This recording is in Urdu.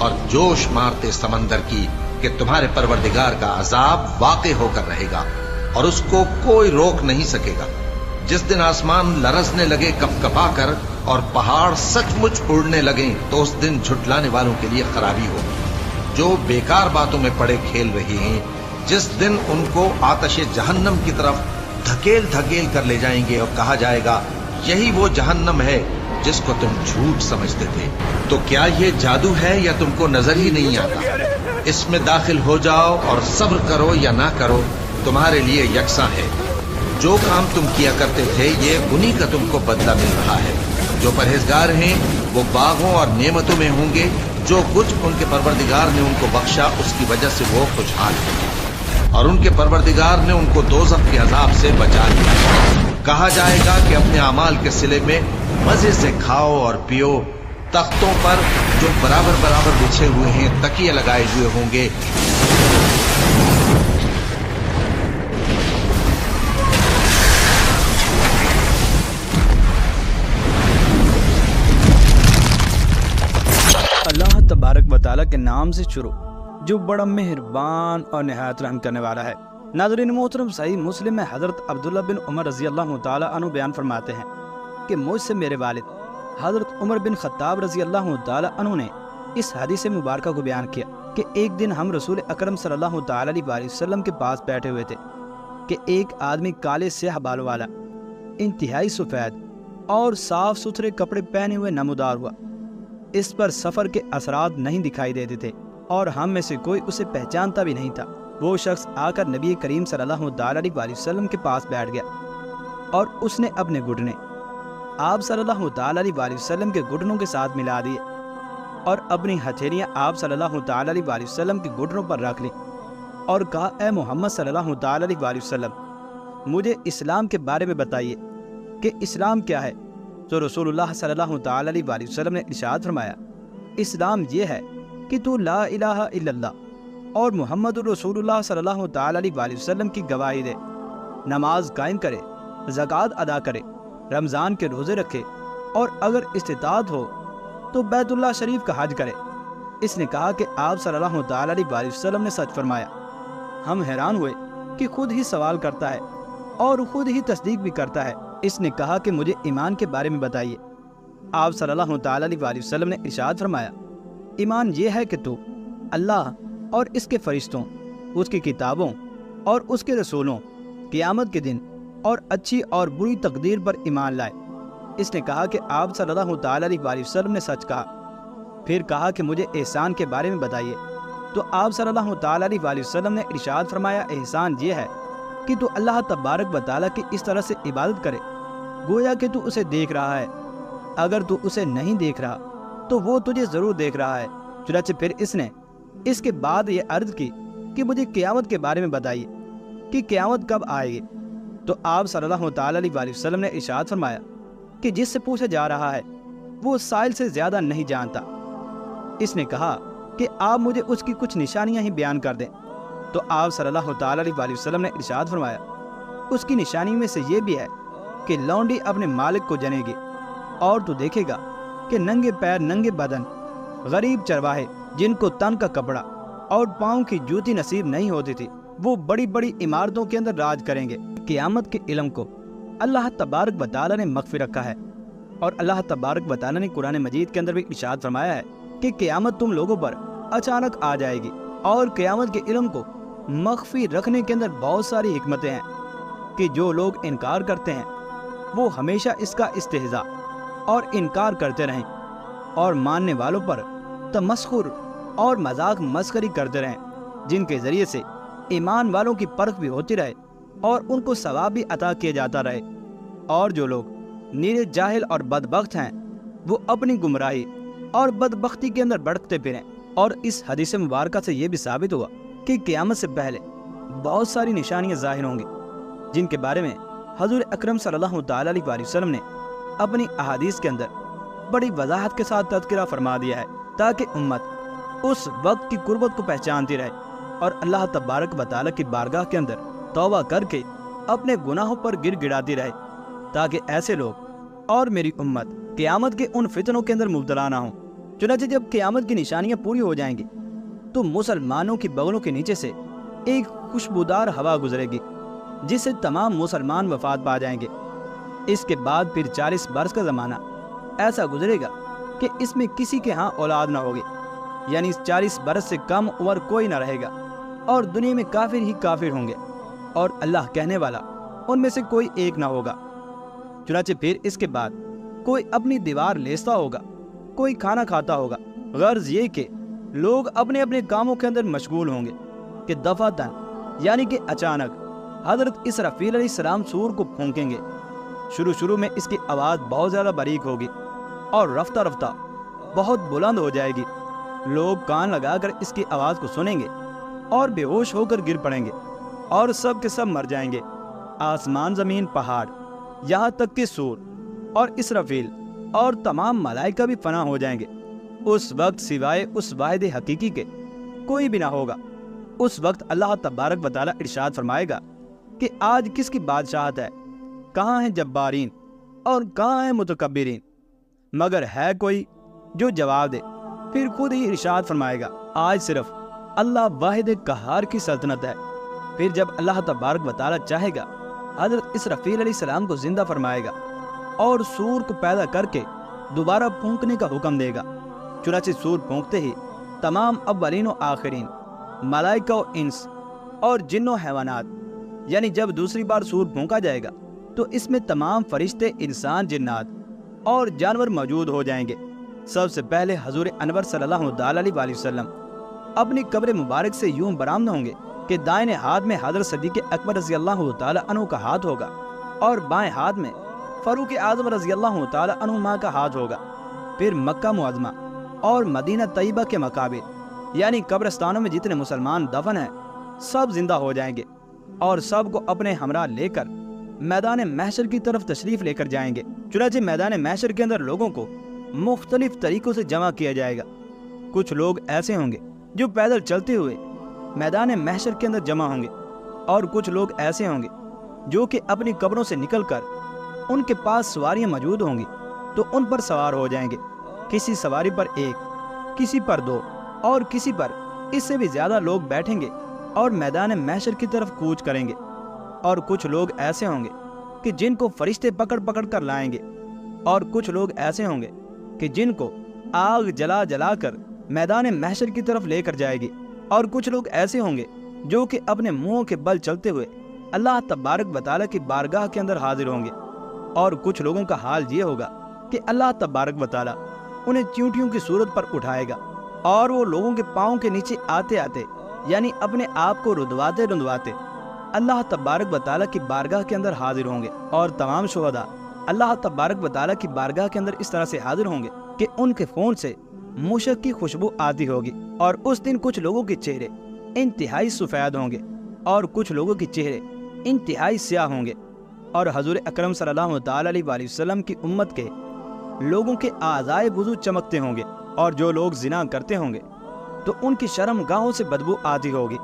اور جوش مارتے سمندر کی کہ تمہارے پروردگار کا عذاب واقع ہو کر رہے گا اور اس کو کوئی روک نہیں سکے گا۔ جس دن آسمان لرزنے لگے کپ کپا کر اور پہاڑ سچ مچ اڑنے لگیں تو اس دن جھٹلانے والوں کے لیے خرابی ہو۔ جو بیکار باتوں میں پڑے کھیل رہے ہیں، جس دن ان کو آتش جہنم کی طرف دھکیل دھکیل کر لے جائیں گے اور کہا جائے گا یہی وہ جہنم ہے جس کو تم جھوٹ سمجھتے تھے۔ تو کیا یہ جادو ہے یا تم کو نظر ہی نہیں آتا؟ اس میں داخل ہو جاؤ اور صبر کرو یا نہ کرو تمہارے لیے یکساں ہے۔ جو کام تم کیا کرتے تھے یہ انہی کا تم کو بدلہ مل رہا ہے۔ جو پرہیزگار ہیں وہ باغوں اور نعمتوں میں ہوں گے، جو کچھ ان کے پروردگار نے ان کو بخشا اس کی وجہ سے وہ خوشحال ہیں، اور ان کے پروردگار نے ان کو دوزخ کے عذاب سے بچا لیا۔ کہا جائے گا کہ اپنے اعمال کے صلے میں مزے سے کھاؤ اور پیو، تختوں پر جو برابر برابر بچھے ہوئے ہیں تکیے لگائے ہوئے ہوں گے۔ اللہ تبارک و تعالیٰ کے نام سے شروع جو بڑا مہربان اور نہایت رحم کرنے والا ہے۔ ناظرین محترم، صحیح مسلم میں حضرت عبداللہ بن عمر رضی اللہ تعالیٰ عنہ بیان فرماتے ہیں کہ مجھ سے میرے والد حضرت عمر بن خطاب رضی اللہ تعالیٰ عنہ نے اس حدیث مبارکہ کو بیان کیا کہ ایک دن ہم رسول اکرم صلی اللہ تعالیٰ علیہ وسلم کے پاس بیٹھے ہوئے تھے کہ ایک آدمی کالے سیاہ بالوں والا، انتہائی سفید اور صاف ستھرے کپڑے پہنے ہوئے نمودار ہوا۔ اس پر سفر کے اثرات نہیں دکھائی دیتے تھے اور ہم میں سے کوئی اسے پہچانتا بھی نہیں تھا۔ وہ شخص آ کر نبی کریم صلی اللہ تعالیٰ علیہ وسلم کے پاس بیٹھ گیا اور اس نے اپنے گھٹنے آپ صلی اللہ تعالیٰ علیہ وسلم کے گھٹنوں کے ساتھ ملا دیے اور اپنی ہتھیلیاں آپ صلی اللہ تعالیٰ علیہ وسلم کے گھٹنوں پر رکھ لیں اور کہا، اے محمد صلی اللہ تعالیٰ علیہ وسلم، مجھے اسلام کے بارے میں بتائیے کہ اسلام کیا ہے۔ تو رسول اللہ صلی اللہ تعالیٰ علیہ وسلم نے ارشاد فرمایا، اسلام یہ ہے کہ تو لا الہ الا اللہ اور محمد رسول اللہ صلی اللہ تعالیٰ علیہ وسلم کی گواہی دے، نماز قائم کرے، زکوٰۃ ادا کرے، رمضان کے روزے رکھے اور اگر استطاعت ہو تو بیت اللہ شریف کا حج کرے۔ اس نے کہا کہ آپ صلی اللہ تعالیٰ علیہ وسلم نے سچ فرمایا۔ ہم حیران ہوئے کہ خود ہی سوال کرتا ہے اور خود ہی تصدیق بھی کرتا ہے۔ اس نے کہا کہ مجھے ایمان کے بارے میں بتائیے۔ آپ صلی اللہ تعالیٰ علیہ وسلم نے ارشاد فرمایا، ایمان یہ ہے کہ تو اللہ اور اس کے فرشتوں، اس کی کتابوں اور اس کے رسولوں، قیامت کے دن اور اچھی اور بری تقدیر پر ایمان لائے۔ اس نے کہا کہ آپ صلی اللہ تعالیٰ علیہ وسلم نے سچ کہا۔ پھر کہا کہ مجھے احسان کے بارے میں بتائیے۔ تو آپ صلی اللہ تعالیٰ علیہ وسلم نے ارشاد فرمایا، احسان یہ ہے کہ تو اللہ تبارک و تعالیٰ کی اس طرح سے عبادت کرے گویا کہ تو اسے دیکھ رہا ہے۔ اگر تو اسے نہیں دیکھ رہا تو وہ تجھے ضرور دیکھ رہا ہے۔ چنانچہ پھر اس نے اس کے بعد یہ عرض کی کہ مجھے قیامت کے بارے میں بتائیے کہ قیامت کب آئے گی۔ تو آپ صلی اللہ تعالیٰ علیہ وسلم نے ارشاد فرمایا کہ جس سے پوچھا جا رہا ہے وہ سائل سے زیادہ نہیں جانتا۔ اس نے کہا کہ آپ مجھے اس کی کچھ نشانیاں ہی بیان کر دیں۔ تو آپ صلی اللہ تعالیٰ علیہ وسلم نے ارشاد فرمایا، اس کی نشانی میں سے یہ بھی ہے کہ لونڈی اپنے مالک کو جنے گی اور تو دیکھے گا کہ ننگے پیر ننگے بدن غریب چرواہے جن کو تن کا کپڑا اور پاؤں کی جوتی نصیب نہیں ہوتی تھی وہ بڑی بڑی عمارتوں کے اندر راج کریں گے۔ قیامت کے علم کو اللہ تبارک و تعالیٰ نے مخفی رکھا ہے اور اللہ تبارک و تعالیٰ نے قرآن مجید کے اندر بھی ارشاد فرمایا ہے کہ قیامت تم لوگوں پر اچانک آ جائے گی۔ اور قیامت کے علم کو مخفی رکھنے کے اندر بہت ساری حکمتیں ہیں کہ جو لوگ انکار کرتے ہیں وہ ہمیشہ اس کا استہزاء اور انکار کرتے رہیں اور ماننے والوں پر تمسخر اور مذاق مسخری کرتے رہیں، جن کے ذریعے سے ایمان والوں کی پرکھ بھی ہوتی رہے اور ان کو ثواب بھی عطا کیا جاتا رہے۔ اور جو لوگ نیرے جاہل اور بدبخت ہیں وہ اپنی گمراہی اور بدبختی کے اندر بھٹکتے پھریں۔ اور اس حدیث مبارکہ سے یہ بھی ثابت ہوا کہ قیامت سے پہلے بہت ساری نشانیاں ظاہر ہوں گی جن کے بارے میں حضور اکرم صلی اللہ تعالیٰ علیہ وسلم نے اپنی احادیث کے اندر بڑی وضاحت کے ساتھ تذکرہ فرما دیا ہے تاکہ امت اس وقت کی قربت کو پہچانتی رہے اور اللہ تبارک و تعالیٰ کی بارگاہ کے اندر توبہ کر کے اپنے گناہوں پر گر گڑاتی رہے، تاکہ ایسے لوگ اور میری امت قیامت کے ان فتنوں کے اندر مبتلا نہ ہوں چنانچہ جب قیامت کی نشانیاں پوری ہو جائیں گی تو مسلمانوں کی بغلوں کے نیچے سے ایک خوشبودار ہوا گزرے گی جس سے تمام مسلمان وفات پا جائیں گے۔ اس کے بعد پھر 40 برس کا زمانہ ایسا گزرے گا کہ اس میں کسی کے ہاں اولاد نہ ہوگی، یعنی 40 برس سے کم عمر کوئی نہ رہے گا، اور دنیا میں کافر ہی کافر ہوں گے، اور اللہ کہنے والا ان میں سے کوئی ایک نہ ہوگا۔ چنانچہ پھر اس کے بعد کوئی اپنی دیوار لیستا ہوگا، کوئی کھانا کھاتا ہوگا، غرض یہ کہ لوگ اپنے اپنے کاموں کے اندر مشغول ہوں گے کہ دفعتاً یعنی کہ اچانک حضرت اسرافیل علیہ السلام سور کو پھونکیں گے۔ شروع میں اس کی آواز بہت زیادہ باریک ہوگی اور رفتہ رفتہ بہت بلند ہو جائے گی۔ لوگ کان لگا کر اس کی آواز کو سنیں گے اور بے ہوش ہو کر گر پڑیں گے اور سب کے سب مر جائیں گے۔ آسمان، زمین، پہاڑ، یہاں تک کہ سور اور اسرافیل اور تمام ملائکہ بھی فنا ہو جائیں گے۔ اس وقت سوائے اس واحد حقیقی کے کوئی بھی نہ ہوگا۔ اس وقت اللہ تبارک و تعالیٰ ارشاد فرمائے گا کہ آج کس کی بادشاہت ہے، کہاں ہیں جبارین اور کہاں ہیں متکبرین؟ مگر ہے کوئی جو جواب دے؟ پھر خود ہی ارشاد فرمائے گا آج صرف اللہ واحد قہار کی سلطنت ہے۔ پھر جب اللہ تبارک و تعالیٰ چاہے گا حضرت اسرافیل علیہ السلام کو زندہ فرمائے گا اور سور کو پیدا کر کے دوبارہ پھونکنے کا حکم دے گا۔ چنانچہ سور پھونکتے ہی تمام اولین و آخرین، ملائکہ و انس اور جن و حیوانات، یعنی جب دوسری بار سور پھونکا جائے گا تو اس میں تمام فرشتے، انسان، جنات اور جانور موجود ہو جائیں گے۔ سب سے پہلے حضور انور صلی اللہ علیہ وآلہ وسلم اپنی قبر مبارک سے یوں برآمد ہوں گے کہ دائیں ہاتھ میں حضرت صدیق اکبر رضی اللہ تعالی عنہ کا ہاتھ ہوگا اور بائیں ہاتھ میں فاروق اعظم رضی اللہ تعالی عنہما کا ہاتھ ہوگا۔ پھر مکہ معظمہ اور مدینہ طیبہ کے مقابر یعنی قبرستانوں میں جتنے مسلمان دفن ہیں سب زندہ ہو جائیں گے اور سب کو اپنے ہمراہ لے کر میدان محشر کی طرف تشریف لے کر جائیں گے۔ چنانچہ میدان محشر کے اندر لوگوں کو مختلف طریقوں سے جمع کیا جائے گا۔ کچھ لوگ ایسے ہوں گے جو پیدل چلتے ہوئے میدان محشر کے اندر جمع ہوں گے، اور کچھ لوگ ایسے ہوں گے جو کہ اپنی قبروں سے نکل کر ان کے پاس سواریاں موجود ہوں گی تو ان پر سوار ہو جائیں گے۔ کسی سواری پر ایک، کسی پر دو اور کسی پر اس سے بھی زیادہ لوگ بیٹھیں گے اور میدان محشر کی طرف کوچ کریں گے۔ اور کچھ لوگ ایسے ہوں گے کہ جن کو فرشتے پکڑ پکڑ کر لائیں گے، اور کچھ لوگ ایسے ہوں گے کہ جن کو آگ جلا جلا کر میدان محشر کی طرف لے کر جائے گی، اور کچھ لوگ ایسے ہوں گے جو کہ اپنے منہوں کے بل چلتے ہوئے اللہ تبارک و تعالیٰ کی بارگاہ کے اندر حاضر ہوں گے۔ اور کچھ لوگوں کا حال یہ ہوگا کہ اللہ تبارک و تعالیٰ انہیں چیونٹیوں کی صورت پر اٹھائے گا اور وہ لوگوں کے پاؤں کے نیچے آتے آتے یعنی اپنے آپ کو رندواتے رندواتے اللہ تبارک و تعالیٰ کی بارگاہ کے اندر حاضر ہوں گے۔ اور تمام شہداء اللہ تبارک و تعالیٰ کی بارگاہ کے اندر اس طرح سے حاضر ہوں گے کہ ان کے خون سے مشک کی خوشبو آتی ہوگی۔ اور اس دن کچھ لوگوں کے چہرے انتہائی سفید ہوں گے اور کچھ لوگوں کے چہرے انتہائی سیاہ ہوں گے۔ اور حضور اکرم صلی اللہ تعالی علیہ وآلہ وسلم کی امت کے لوگوں کے اعضائے وضو چمکتے ہوں گے، اور جو لوگ زنا کرتے ہوں گے تو ان کی شرم گاہوں سے بدبو آتی ہوگی۔